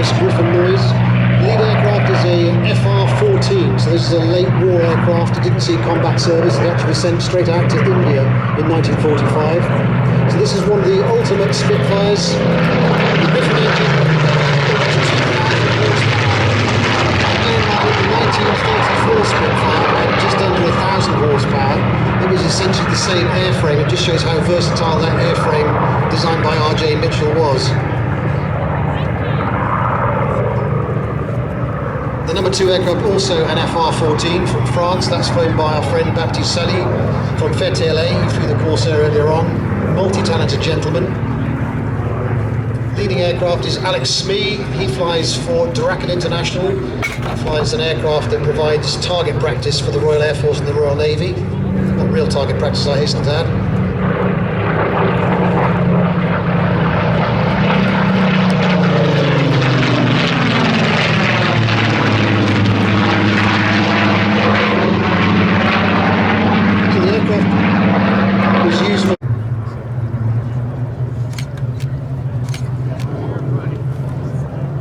famous Griffon noise. Lead aircraft is a FR-14, so this is a late war aircraft. It didn't see combat service. It actually was sent straight out to India in 1945. So this is one of the ultimate Spitfires. The Griffon engine, 1934 Spitfire had just under 1,000 horsepower. It was essentially the same airframe. It just shows how versatile that airframe designed by R.J. Mitchell was. The number 2 aircraft, also an FR-14 from France. That's flown by our friend Baptiste Sally from Ferté-LA. He flew the Corsair earlier on. Multi-talented gentleman. Leading aircraft is Alex Smee. He flies for Draken International. He flies an aircraft that provides target practice for the Royal Air Force and the Royal Navy. Not real target practice, I hasten to add.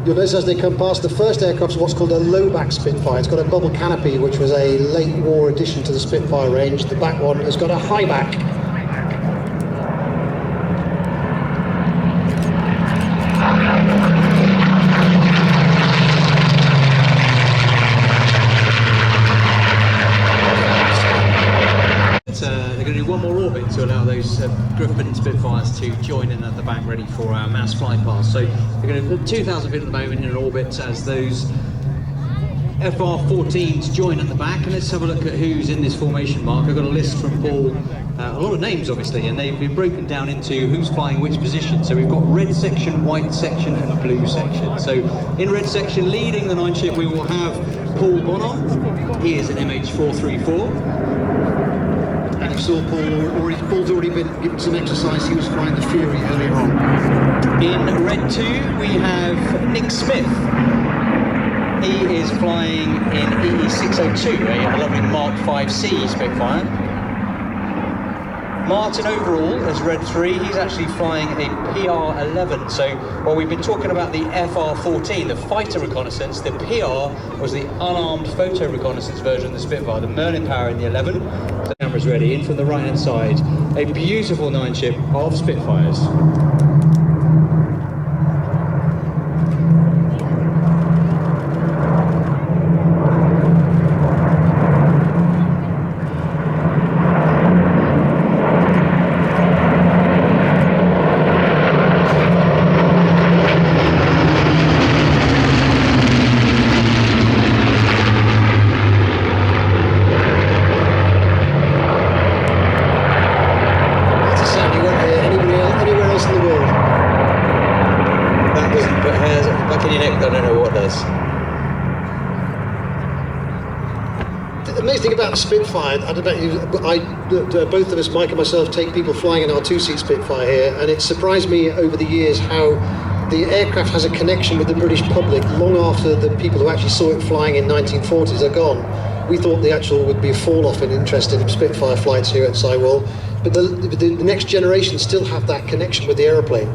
You'll notice as they come past, the first aircraft is what's called a low-back Spitfire. It's got a bubble canopy, which was a late war addition to the Spitfire range. The back one has got a high back. They're going to do one more orbit to allow those Griffon Spitfires to join in at the back, ready for our mass flypast. So they're going to put 2,000 feet at the moment in an orbit as those FR-14s join at the back. And let's have a look at who's in this formation, Mark. I've got a list from Paul, a lot of names obviously, and they've been broken down into who's flying which position. So we've got red section, white section and blue section. So in red section, leading the 9 ship, we will have Paul Bonham. He is an MH434. And you saw Paul's already been given some exercise. He was flying the Fury earlier on. In red 2, we have Nick Smith. He is flying in EE602, a lovely Mark 5C Spitfire. Martin Overall is red 3. He's actually flying a PR-11. So while we've been talking about the FR-14, the fighter reconnaissance, the PR was the unarmed photo reconnaissance version of the Spitfire, the Merlin power in the 11. The camera's ready. In from the right-hand side, a beautiful 9 ship of Spitfires. The amazing thing about the Spitfire, I don't know about you, both of us, Mike and myself, take people flying in our 2-seat Spitfire here, and it surprised me over the years how the aircraft has a connection with the British public long after the people who actually saw it flying in 1940s are gone. We thought the actual would be a fall-off in interest in Spitfire flights here at Sywell, but the next generation still have that connection with the aeroplane.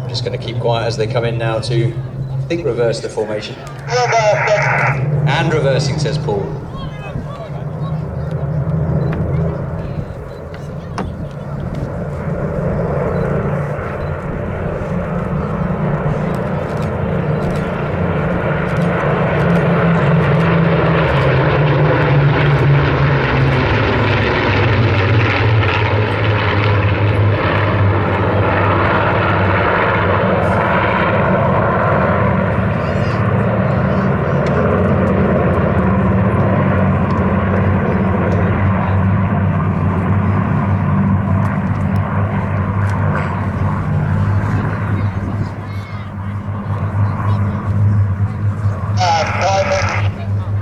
Just going to keep quiet as they come in now to, I think, reverse the formation. And reversing, says Paul.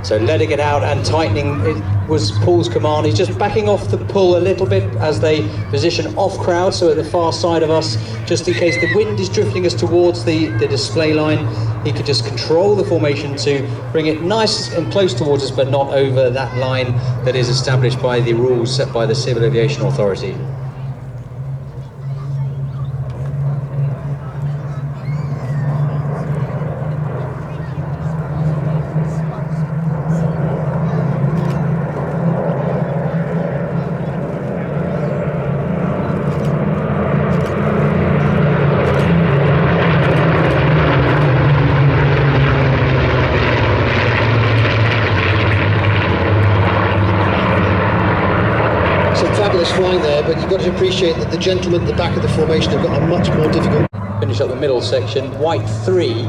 So letting it out and tightening, it was Paul's command. He's just backing off the pull a little bit as they position off crowd, so at the far side of us, just in case the wind is drifting us towards the display line, he could just control the formation to bring it nice and close towards us, but not over that line that is established by the rules set by the Civil Aviation Authority. nice flying there, but you've got to appreciate that the gentlemen at the back of the formation have got a much more difficult... Finish up the middle section, white 3.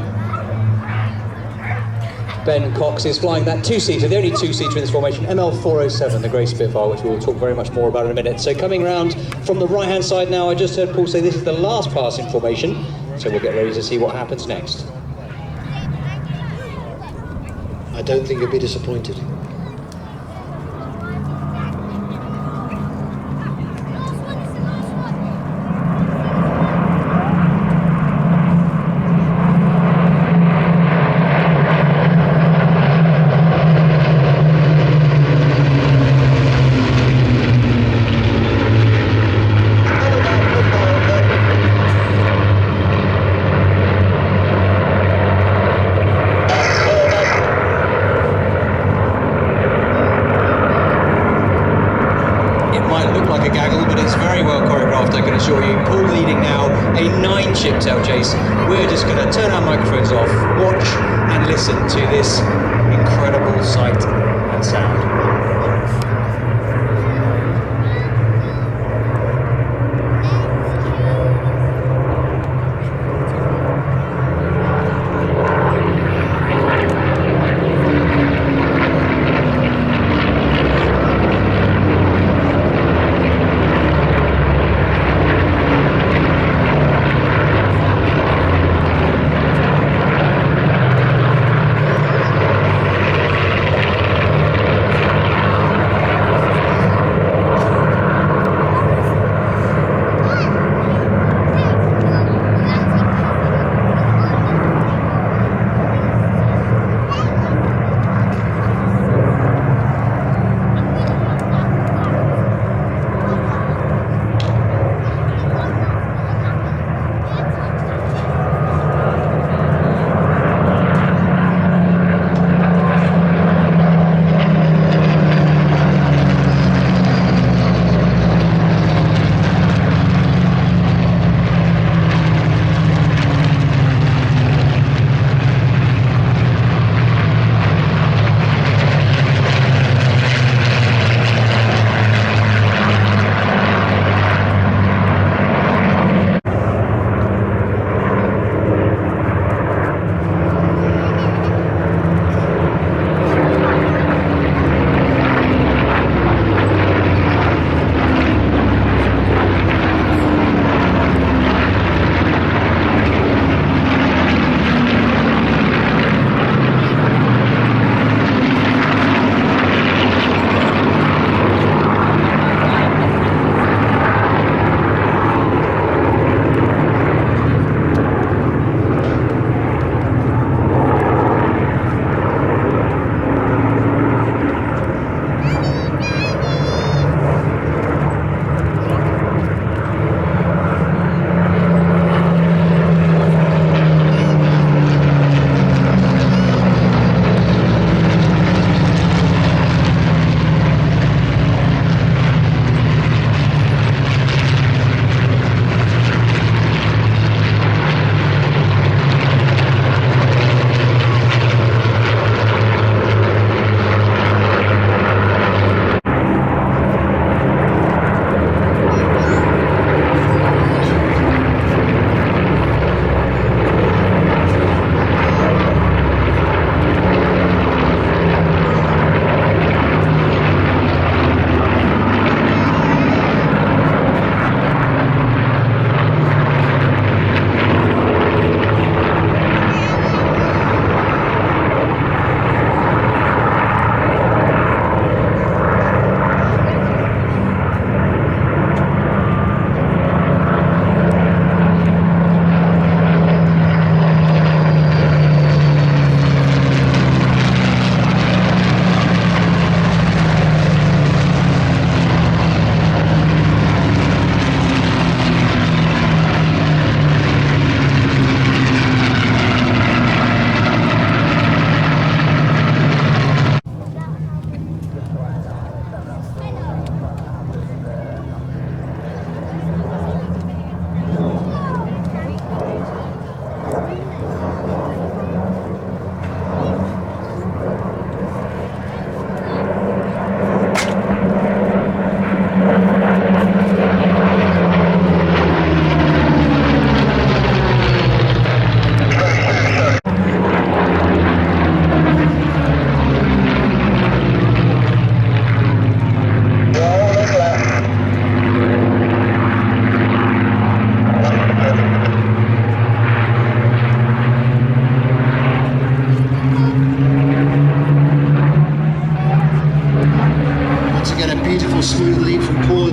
Ben Cox is flying that two-seater, the only two-seater in this formation, ML407, the grey Spitfire, which we'll talk very much more about in a minute. So coming round from the right-hand side now, I just heard Paul say this is the last pass in formation, so we'll get ready to see what happens next. I don't think you'll be disappointed. We're just going to turn our microphones off, watch and listen to this incredible sight and sound.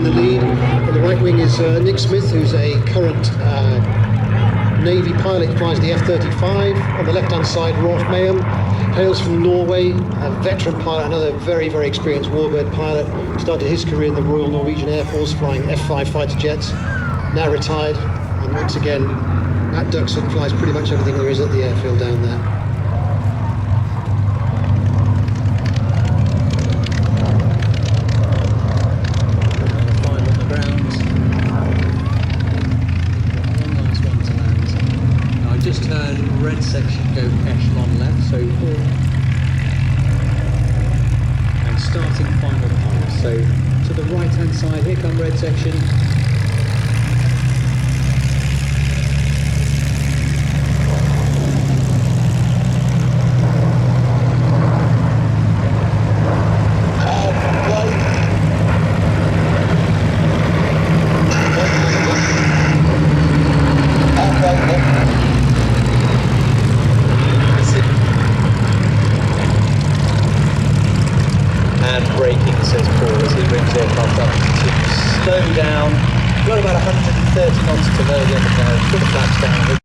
the lead. On the right wing is Nick Smith, who's a current Navy pilot who flies the F-35. On the left-hand side, Rolf Mayhem, hails from Norway, a veteran pilot, another very, very experienced warbird pilot. Started his career in the Royal Norwegian Air Force flying F-5 fighter jets, now retired. And once again, Matt Duxon flies pretty much everything there is at the airfield down there. Just heard red section go echelon left, so 4 and starting final pass. So to the right hand side, here come red section. And braking, says Paul, as he brings aircraft up to slow down. Got about 130 knots to low the end of the put the flaps down.